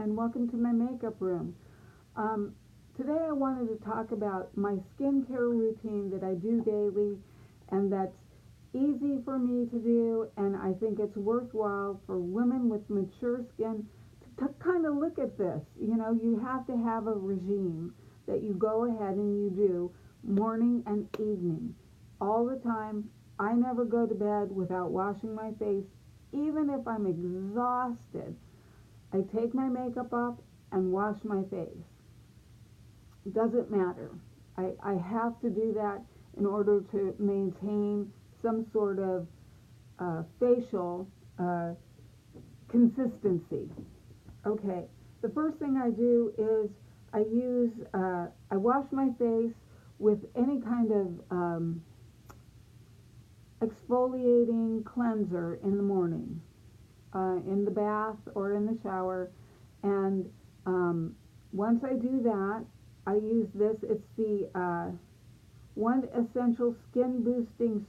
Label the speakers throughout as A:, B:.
A: and welcome to my makeup room. Today I wanted to talk about my skincare routine that I do daily and that's easy for me to do, and I think it's worthwhile for women with mature skin to kind of look at this. You know, you have to have a regime that you go ahead and you do morning and evening all the time. I never go to bed without washing my face, even if I'm exhausted. I take my makeup off and wash my face. Doesn't matter. I have to do that in order to maintain some sort of facial consistency. Okay, the first thing I do is I wash my face with any kind of exfoliating cleanser in the morning, in the bath or in the shower. And once I do that, I use this. It's the One Essential Skin Boosting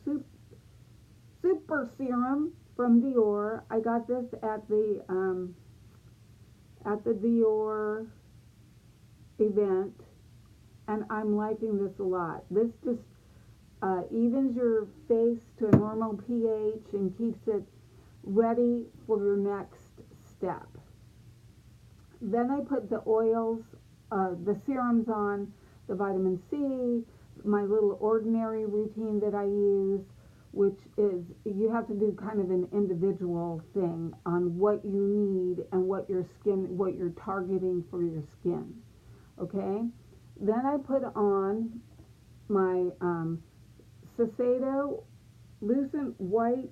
A: Super Serum from Dior. I got this at the Dior event, and I'm liking this a lot. This just evens your face to a normal pH and keeps it ready for your next step. Then I put the oils, the serums on, the vitamin C, my little ordinary routine that I use, which is you have to do kind of an individual thing on what you need and what you're targeting for your skin. Okay? Then I put on my Shiseido Lucent White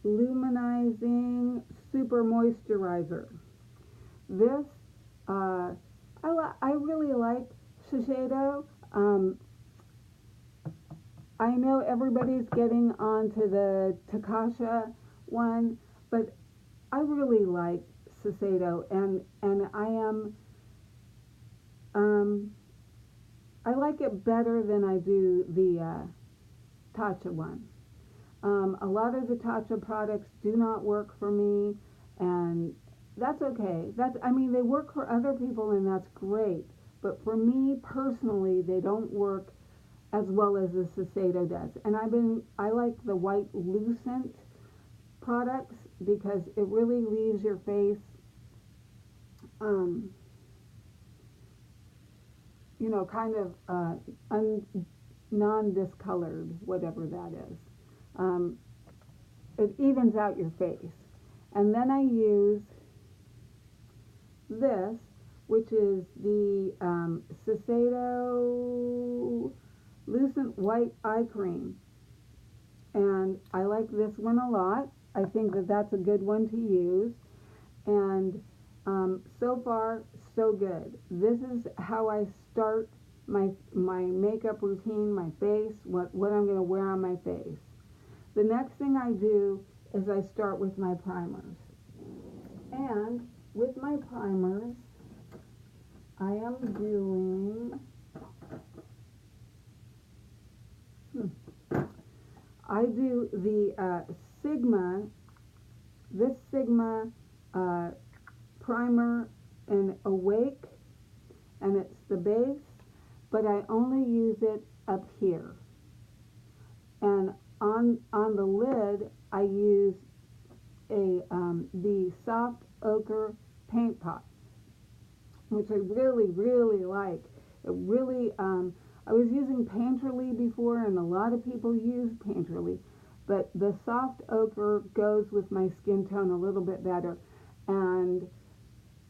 A: Luminizing Super Moisturizer. This, I really like Shiseido. I know everybody's getting onto the Takasha one, but I really like Shiseido, and I like it better than I do the Tatcha one. A lot of the Tatcha products do not work for me, and that's okay. They work for other people, and that's great. But for me personally, they don't work as well as the Shiseido does. And I like the White Lucent products because it really leaves your face, kind of non-discolored, whatever that is. It evens out your face. And then I use this, which is the Shiseido Lucent White Eye Cream. And I like this one a lot. I think that that's a good one to use. And so far, so good. This is how I start my makeup routine, my face, what I'm going to wear on my face. The next thing I do is I start with my primers. And with my primers, I am doing, I do the Sigma primer in Awake, and it's the base, but I only use it up here. And on the lid, I use the soft ochre paint pot, which I really, really like. It really, I was using Painterly before, and a lot of people use Painterly, but the soft ochre goes with my skin tone a little bit better. And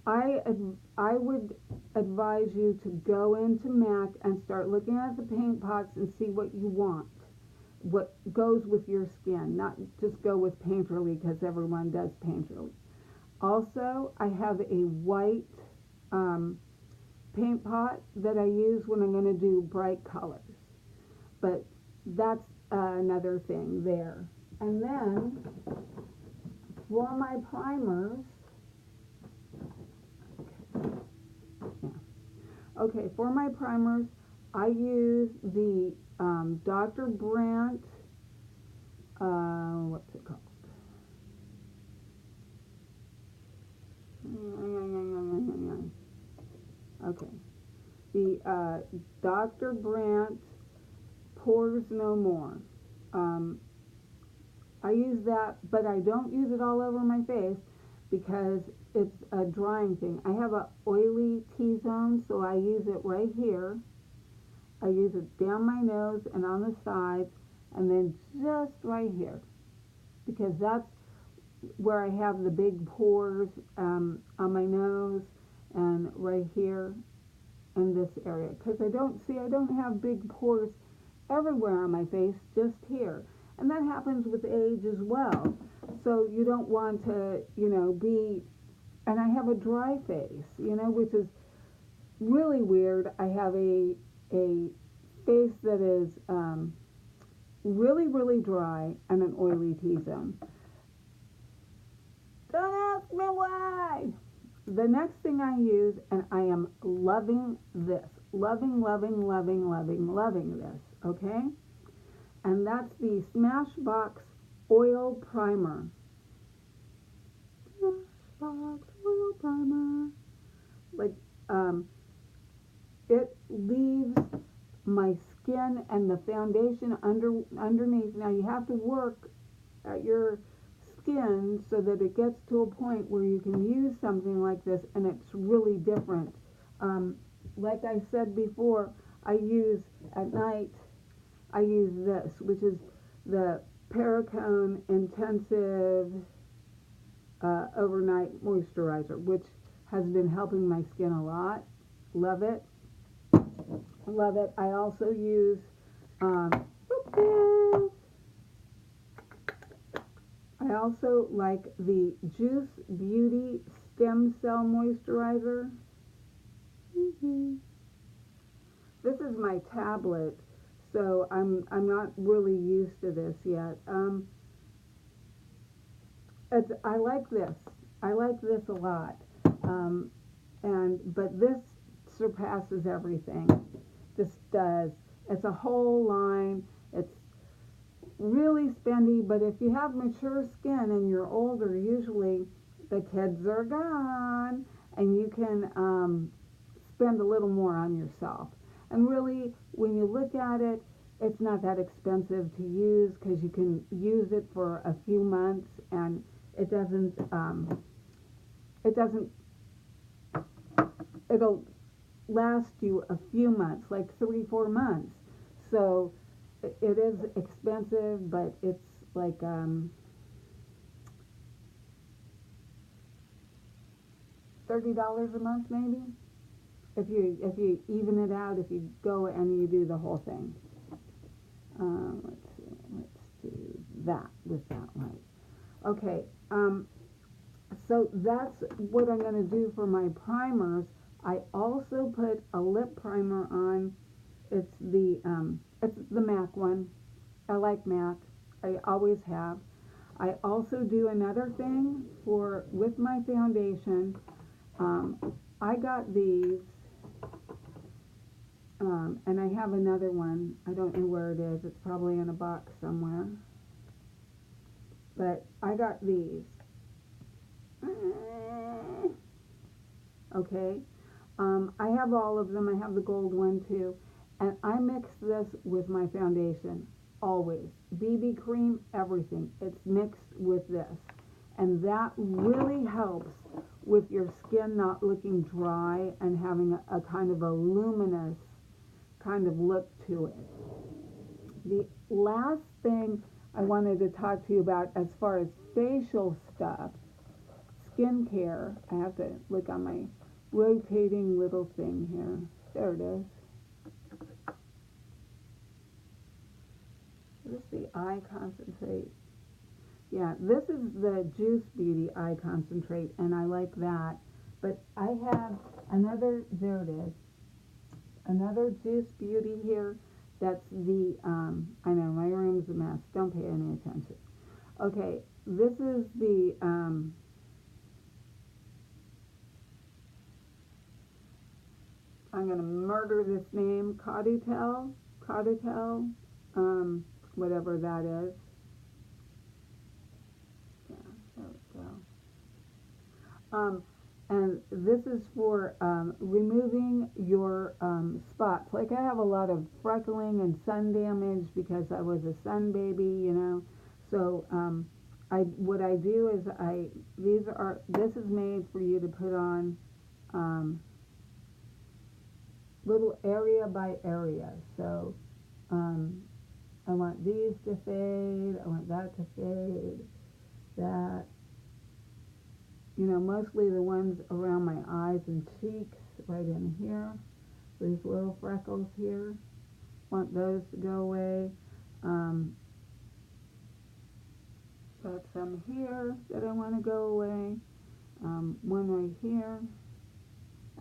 A: I would advise you to go into MAC and start looking at the paint pots and see what you want, what goes with your skin, not just go with Painterly because everyone does Painterly. Also, I have a white paint pot that I use when I'm going to do bright colors, but that's another thing there. And then for my primers, for my primers, I use the Dr. Brandt, what's it called? the Dr. Brandt Pores No More. I use that, but I don't use it all over my face because it's a drying thing. I have a oily T-zone, so I use it right here. I use it down my nose and on the sides, and then just right here, because that's where I have the big pores on my nose and right here in this area. Because I don't have big pores everywhere on my face, just here. And that happens with age as well. So you don't want to, be, and I have a dry face, which is really weird. I have a face that is really, really dry and an oily T-zone. Don't ask me why. The next thing I use, and I am loving this, loving this, okay? And that's the Smashbox Oil Primer. Smashbox Oil Primer. Like, it leaves my skin and the foundation underneath. Now you have to work at your skin so that it gets to a point where you can use something like this and it's really different. Like I said before, at night, I use this, which is the Perricone Intensive Overnight Moisturizer, which has been helping my skin a lot. Love it. Love it. I also use I also like the Juice Beauty Stem Cell Moisturizer. This is my tablet, so I'm not really used to this yet. I like this. I like this a lot. But this surpasses everything. This does. It's a whole line. It's really spendy, but if you have mature skin and you're older, usually the kids are gone and you can spend a little more on yourself. And really, when you look at it, it's not that expensive to use because you can use it for a few months and it'll last you a few months, like 3-4 months. So it is expensive, but it's like $30 a month maybe, if you even it out, if you go and you do the whole thing. Let's do that with that light. Okay, so that's what I'm going to do for my primers. I also put a lip primer on. It's the MAC one. I like MAC. I always have. I also do another thing with my foundation. I got these, and I have another one. I don't know where it is. It's probably in a box somewhere. But I got these. Okay. I have all of them. I have the gold one too. And I mix this with my foundation, always. BB cream, everything. It's mixed with this. And that really helps with your skin not looking dry and having a kind of a luminous kind of look to it. The last thing I wanted to talk to you about as far as facial stuff, skincare, I have to look on my rotating little thing here. There it is. This is the eye concentrate. Yeah, this is the Juice Beauty eye concentrate, and I like that. But I have another, there it is, another Juice Beauty here. That's the, I know, my room's a mess. Don't pay any attention. Okay, this is the, I'm going to murder this name, Cauditel, whatever that is. Yeah, there we go. and this is for removing your spots. Like I have a lot of freckling and sun damage because I was a sun baby, you know. So what I do is this is made for you to put on little area by area. So I want these to fade, I want that to fade, that, you know, mostly the ones around my eyes and cheeks, right in here, these little freckles here, want those to go away. Got some here that I want to go away, one right here,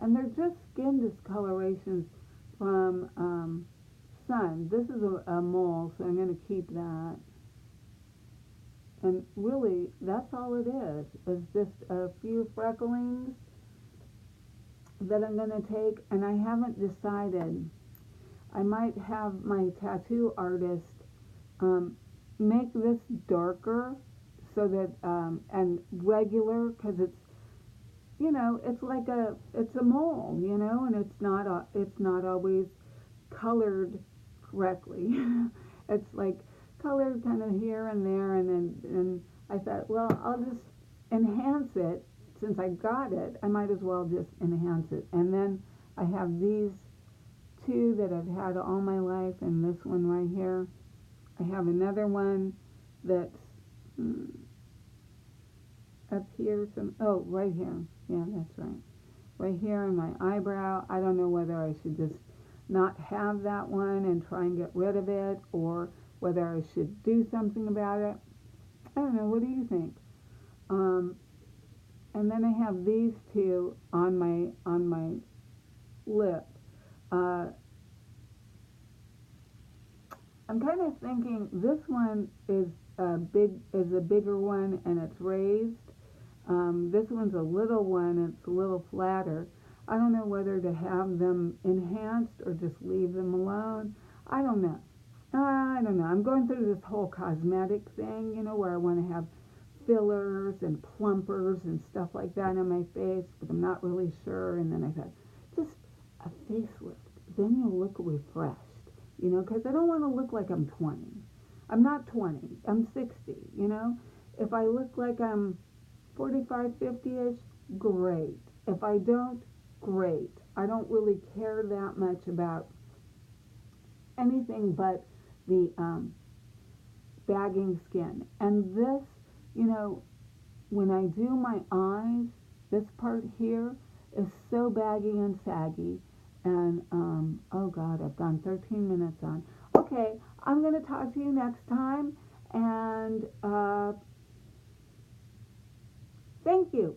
A: and they're just skin discolorations from sun. This is a mole, so I'm going to keep that. And really, that's all it is just a few frecklings that I'm going to take, and I haven't decided. I might have my tattoo artist make this darker so that, and regular, because it's, you know, it's like it's a mole, you know, and it's not always colored correctly. It's like colored kind of here and there, and I thought, well, I'll just enhance it. Since I got it, I might as well just enhance it. And then I have these two that I've had all my life, and this one right here. I have another one that's up here, right here. Yeah, that's right. Right here in my eyebrow. I don't know whether I should just not have that one and try and get rid of it, or whether I should do something about it. I don't know. What do you think? And then I have these two on my lip. I'm kind of thinking this one is a bigger one, and it's raised. This one's a little one, it's a little flatter. I don't know whether to have them enhanced or just leave them alone. I don't know. I'm going through this whole cosmetic thing, you know, where I want to have fillers and plumpers and stuff like that on my face, but I'm not really sure. And then I thought, just a facelift. Then you'll look refreshed, you know, because I don't want to look like I'm 20. I'm not 20. I'm 60, you know. If I look like I'm 45, 50-ish, great. If I don't, great. I don't really care that much about anything but the bagging skin. And this, you know, when I do my eyes, this part here is so baggy and saggy. And, oh God, I've gone 13 minutes on. Okay, I'm going to talk to you next time. And thank you.